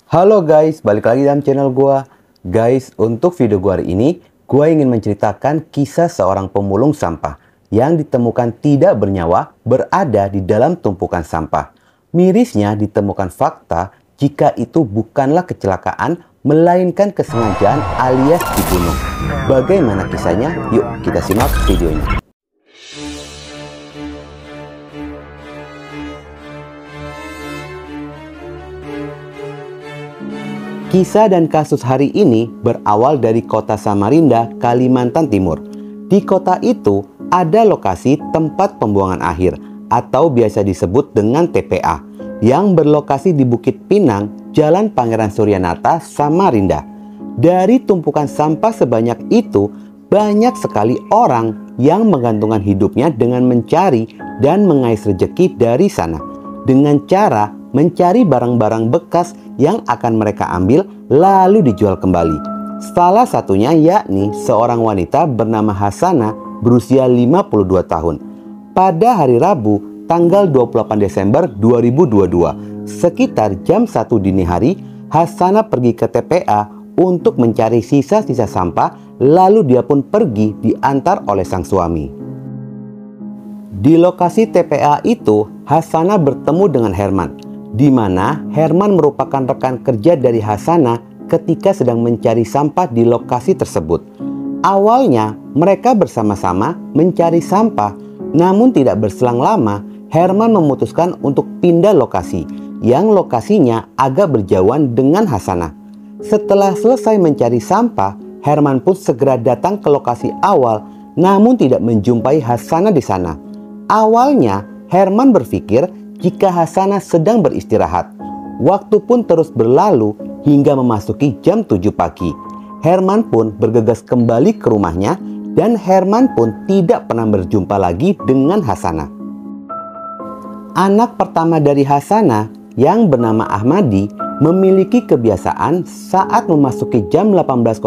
Halo guys, balik lagi dalam channel gua. Guys, untuk video gua hari ini, gua ingin menceritakan kisah seorang pemulung sampah yang ditemukan tidak bernyawa berada di dalam tumpukan sampah. Mirisnya ditemukan fakta jika itu bukanlah kecelakaan, melainkan kesengajaan alias dibunuh. Bagaimana kisahnya? Yuk kita simak videonya. Kisah dan kasus hari ini berawal dari kota Samarinda, Kalimantan Timur. Di kota itu ada lokasi tempat pembuangan akhir atau biasa disebut dengan TPA yang berlokasi di Bukit Pinang, Jalan Pangeran Suryanata, Samarinda. Dari tumpukan sampah sebanyak itu, banyak sekali orang yang menggantungkan hidupnya dengan mencari dan mengais rejeki dari sana dengan cara mencari barang-barang bekas yang akan mereka ambil lalu dijual kembali. Salah satunya yakni seorang wanita bernama Hasanah berusia 52 tahun. Pada hari Rabu tanggal 28 Desember 2022 sekitar jam 1 dini hari, Hasanah pergi ke TPA untuk mencari sisa-sisa sampah, lalu dia pun pergi diantar oleh sang suami. Di lokasi TPA itu, Hasanah bertemu dengan Herman, di mana Herman merupakan rekan kerja dari Hasanah ketika sedang mencari sampah di lokasi tersebut. Awalnya mereka bersama-sama mencari sampah, namun tidak berselang lama Herman memutuskan untuk pindah lokasi yang lokasinya agak berjauhan dengan Hasanah. Setelah selesai mencari sampah, Herman pun segera datang ke lokasi awal, namun tidak menjumpai Hasanah di sana. Awalnya Herman berpikir jika Hasanah sedang beristirahat. Waktu pun terus berlalu hingga memasuki jam 7 pagi. Herman pun bergegas kembali ke rumahnya dan Herman pun tidak pernah berjumpa lagi dengan Hasanah. Anak pertama dari Hasanah yang bernama Ahmadi memiliki kebiasaan saat memasuki jam 18.00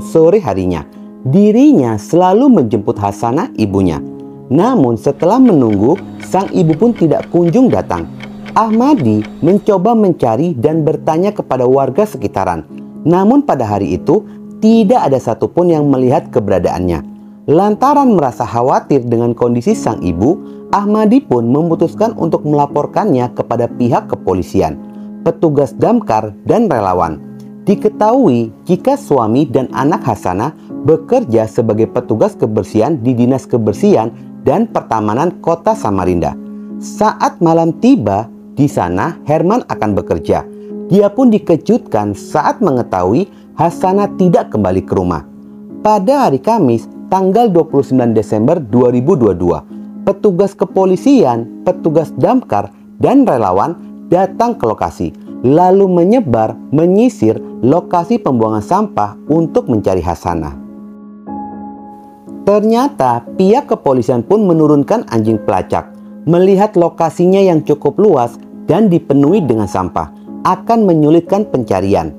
sore harinya, dirinya selalu menjemput Hasanah ibunya. Namun setelah menunggu, sang ibu pun tidak kunjung datang. Ahmadi mencoba mencari dan bertanya kepada warga sekitaran. Namun pada hari itu, tidak ada satupun yang melihat keberadaannya. Lantaran merasa khawatir dengan kondisi sang ibu, Ahmadi pun memutuskan untuk melaporkannya kepada pihak kepolisian, petugas damkar, dan relawan. Diketahui jika suami dan anak Hasanah bekerja sebagai petugas kebersihan di Dinas Kebersihan dan Pertamanan Kota Samarinda. Saat malam tiba, di sana Herman akan bekerja. Dia pun dikejutkan saat mengetahui Hasanah tidak kembali ke rumah. Pada hari Kamis, tanggal 29 Desember 2022, petugas kepolisian, petugas damkar, dan relawan datang ke lokasi, lalu menyebar menyisir lokasi pembuangan sampah untuk mencari Hasanah. Ternyata pihak kepolisian pun menurunkan anjing pelacak. Melihat lokasinya yang cukup luas dan dipenuhi dengan sampah akan menyulitkan pencarian.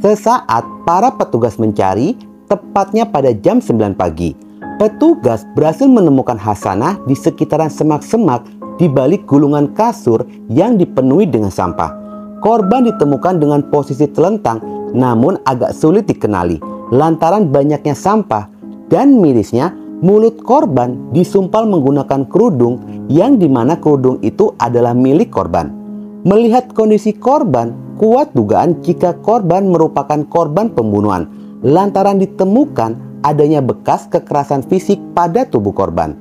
Sesaat para petugas mencari, tepatnya pada jam 9 pagi. Petugas berhasil menemukan Hasanah di sekitaran semak-semak di balik gulungan kasur yang dipenuhi dengan sampah. Korban ditemukan dengan posisi telentang namun agak sulit dikenali lantaran banyaknya sampah. Dan mirisnya, mulut korban disumpal menggunakan kerudung yang dimana kerudung itu adalah milik korban. Melihat kondisi korban, kuat dugaan jika korban merupakan korban pembunuhan lantaran ditemukan adanya bekas kekerasan fisik pada tubuh korban.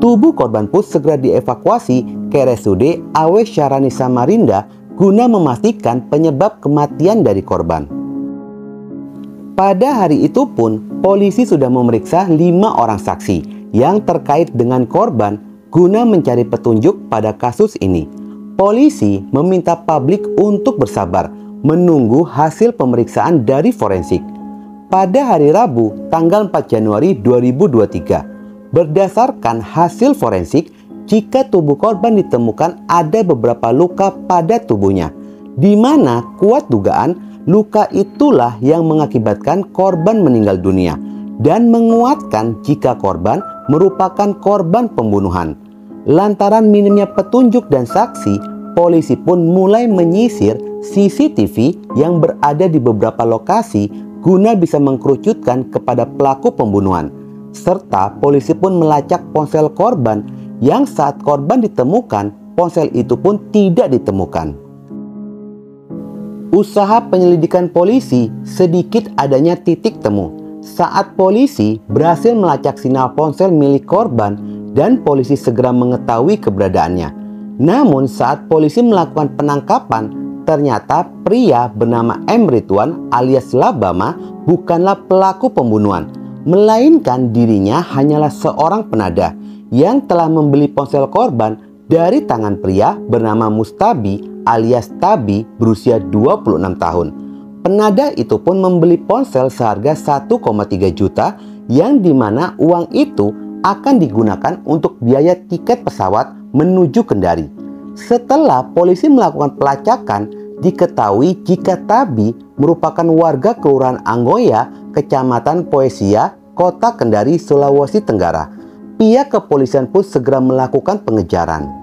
Tubuh korban pun segera dievakuasi ke RSUD AW Syarani Samarinda guna memastikan penyebab kematian dari korban. Pada hari itu pun, polisi sudah memeriksa 5 orang saksi yang terkait dengan korban guna mencari petunjuk pada kasus ini. Polisi meminta publik untuk bersabar menunggu hasil pemeriksaan dari forensik. Pada hari Rabu, tanggal 4 Januari 2023, berdasarkan hasil forensik, jika tubuh korban ditemukan ada beberapa luka pada tubuhnya, di mana kuat dugaan luka itulah yang mengakibatkan korban meninggal dunia dan menguatkan jika korban merupakan korban pembunuhan. Lantaran minimnya petunjuk dan saksi, polisi pun mulai menyisir CCTV yang berada di beberapa lokasi guna bisa mengkerucutkan kepada pelaku pembunuhan. Serta polisi pun melacak ponsel korban yang saat korban ditemukan, ponsel itu pun tidak ditemukan. Usaha penyelidikan polisi sedikit adanya titik temu saat polisi berhasil melacak sinyal ponsel milik korban dan polisi segera mengetahui keberadaannya. Namun saat polisi melakukan penangkapan, ternyata pria bernama M. Ridwan alias Labama bukanlah pelaku pembunuhan, melainkan dirinya hanyalah seorang penadah yang telah membeli ponsel korban dari tangan pria bernama Mustabi alias Tabi berusia 26 tahun. Penadah itu pun membeli ponsel seharga 1,3 juta yang dimana uang itu akan digunakan untuk biaya tiket pesawat menuju Kendari. Setelah polisi melakukan pelacakan, diketahui jika Tabi merupakan warga Kelurahan Anggoya, Kecamatan Poesia, Kota Kendari, Sulawesi Tenggara. Pihak kepolisian pun segera melakukan pengejaran.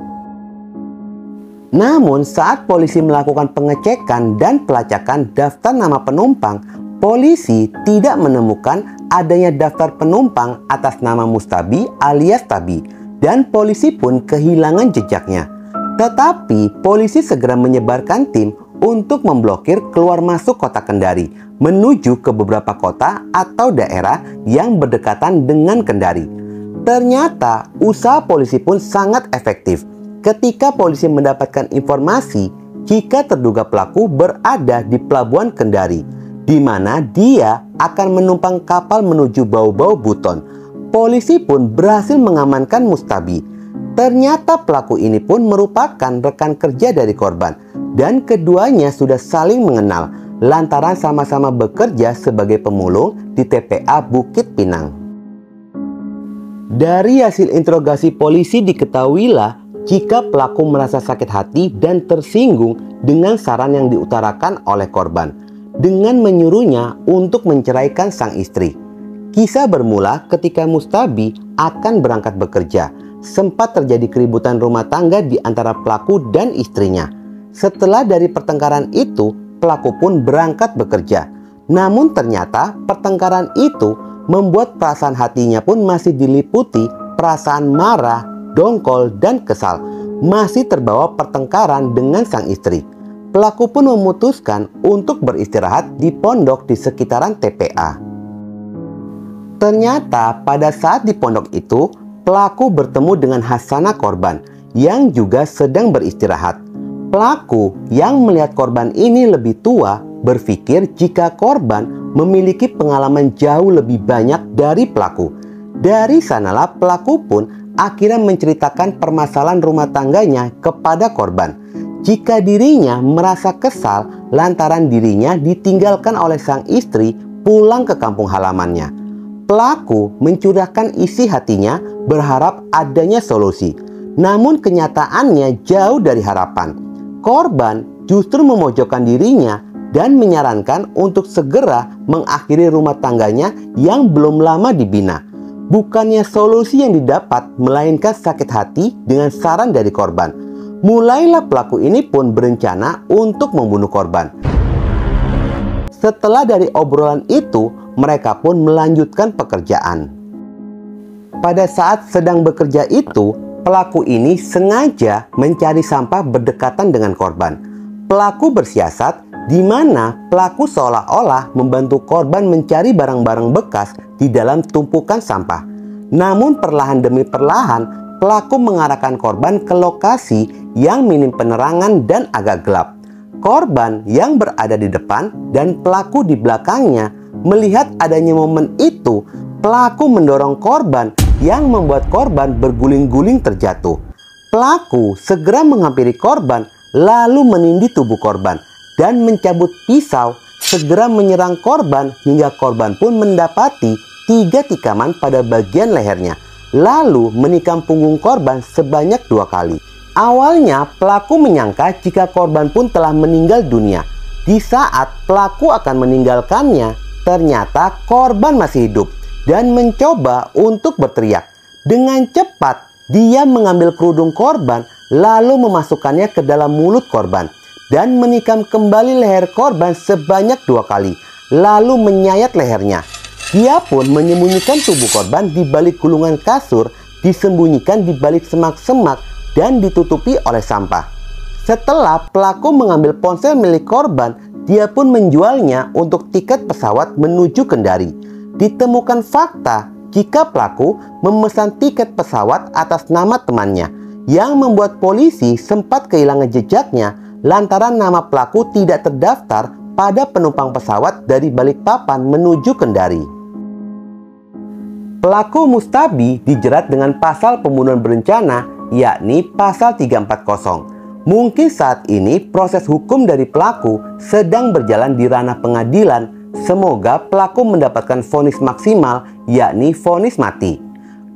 Namun saat polisi melakukan pengecekan dan pelacakan daftar nama penumpang, polisi tidak menemukan adanya daftar penumpang atas nama Mustabi alias Tabi, dan polisi pun kehilangan jejaknya. Tetapi polisi segera menyebarkan tim untuk memblokir keluar masuk kota Kendari menuju ke beberapa kota atau daerah yang berdekatan dengan Kendari. Ternyata usaha polisi pun sangat efektif ketika polisi mendapatkan informasi jika terduga pelaku berada di Pelabuhan Kendari, di mana dia akan menumpang kapal menuju Bau-Bau Buton. Polisi pun berhasil mengamankan Mustabi. Ternyata pelaku ini pun merupakan rekan kerja dari korban, dan keduanya sudah saling mengenal lantaran sama-sama bekerja sebagai pemulung di TPA Bukit Pinang. Dari hasil interogasi polisi diketahuilah jika pelaku merasa sakit hati dan tersinggung dengan saran yang diutarakan oleh korban dengan menyuruhnya untuk menceraikan sang istri. Kisah bermula ketika Mustabi akan berangkat bekerja. Sempat terjadi keributan rumah tangga di antara pelaku dan istrinya. Setelah dari pertengkaran itu, pelaku pun berangkat bekerja. Namun ternyata pertengkaran itu membuat perasaan hatinya pun masih diliputi perasaan marah, dongkol, dan kesal, masih terbawa pertengkaran dengan sang istri. Pelaku pun memutuskan untuk beristirahat di pondok di sekitaran TPA. Ternyata pada saat di pondok itu, pelaku bertemu dengan Hasanah korban yang juga sedang beristirahat. Pelaku yang melihat korban ini lebih tua berpikir jika korban memiliki pengalaman jauh lebih banyak dari pelaku. Dari sanalah pelaku pun akhirnya menceritakan permasalahan rumah tangganya kepada korban. Jika dirinya merasa kesal lantaran dirinya ditinggalkan oleh sang istri pulang ke kampung halamannya. Pelaku mencurahkan isi hatinya berharap adanya solusi. Namun kenyataannya jauh dari harapan. Korban justru memojokkan dirinya dan menyarankan untuk segera mengakhiri rumah tangganya yang belum lama dibina. Bukannya solusi yang didapat, melainkan sakit hati dengan saran dari korban. Mulailah pelaku ini pun berencana untuk membunuh korban. Setelah dari obrolan itu, mereka pun melanjutkan pekerjaan. Pada saat sedang bekerja itu, pelaku ini sengaja mencari sampah berdekatan dengan korban. Pelaku bersiasat di mana pelaku seolah-olah membantu korban mencari barang-barang bekas di dalam tumpukan sampah. Namun perlahan demi perlahan, pelaku mengarahkan korban ke lokasi yang minim penerangan dan agak gelap. Korban yang berada di depan dan pelaku di belakangnya melihat adanya momen itu. Pelaku mendorong korban yang membuat korban berguling-guling terjatuh. Pelaku segera menghampiri korban lalu menindih tubuh korban dan mencabut pisau, segera menyerang korban hingga korban pun mendapati 3 tikaman pada bagian lehernya, lalu menikam punggung korban sebanyak 2 kali. Awalnya pelaku menyangka jika korban pun telah meninggal dunia. Di saat pelaku akan meninggalkannya, ternyata korban masih hidup dan mencoba untuk berteriak. Dengan cepat dia mengambil kerudung korban lalu memasukkannya ke dalam mulut korban dan menikam kembali leher korban sebanyak 2 kali, lalu menyayat lehernya. Dia pun menyembunyikan tubuh korban di balik gulungan kasur, disembunyikan di balik semak-semak, dan ditutupi oleh sampah. Setelah pelaku mengambil ponsel milik korban, dia pun menjualnya untuk tiket pesawat menuju Kendari. Ditemukan fakta jika pelaku memesan tiket pesawat atas nama temannya, yang membuat polisi sempat kehilangan jejaknya lantaran nama pelaku tidak terdaftar pada penumpang pesawat dari Balikpapan menuju Kendari. Pelaku Mustabi dijerat dengan pasal pembunuhan berencana, yakni pasal 340. Mungkin saat ini proses hukum dari pelaku sedang berjalan di ranah pengadilan. Semoga pelaku mendapatkan vonis maksimal, yakni vonis mati.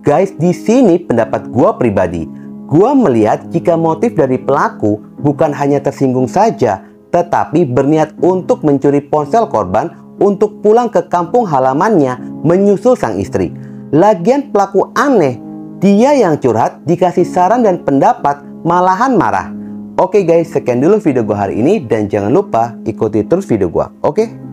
Guys, di sini pendapat gua pribadi. Gua melihat jika motif dari pelaku bukan hanya tersinggung saja, tetapi berniat untuk mencuri ponsel korban untuk pulang ke kampung halamannya menyusul sang istri. Lagian pelaku aneh, dia yang curhat dikasih saran dan pendapat malahan marah. Oke guys, sekian dulu video gua hari ini dan jangan lupa ikuti terus video gua. Oke?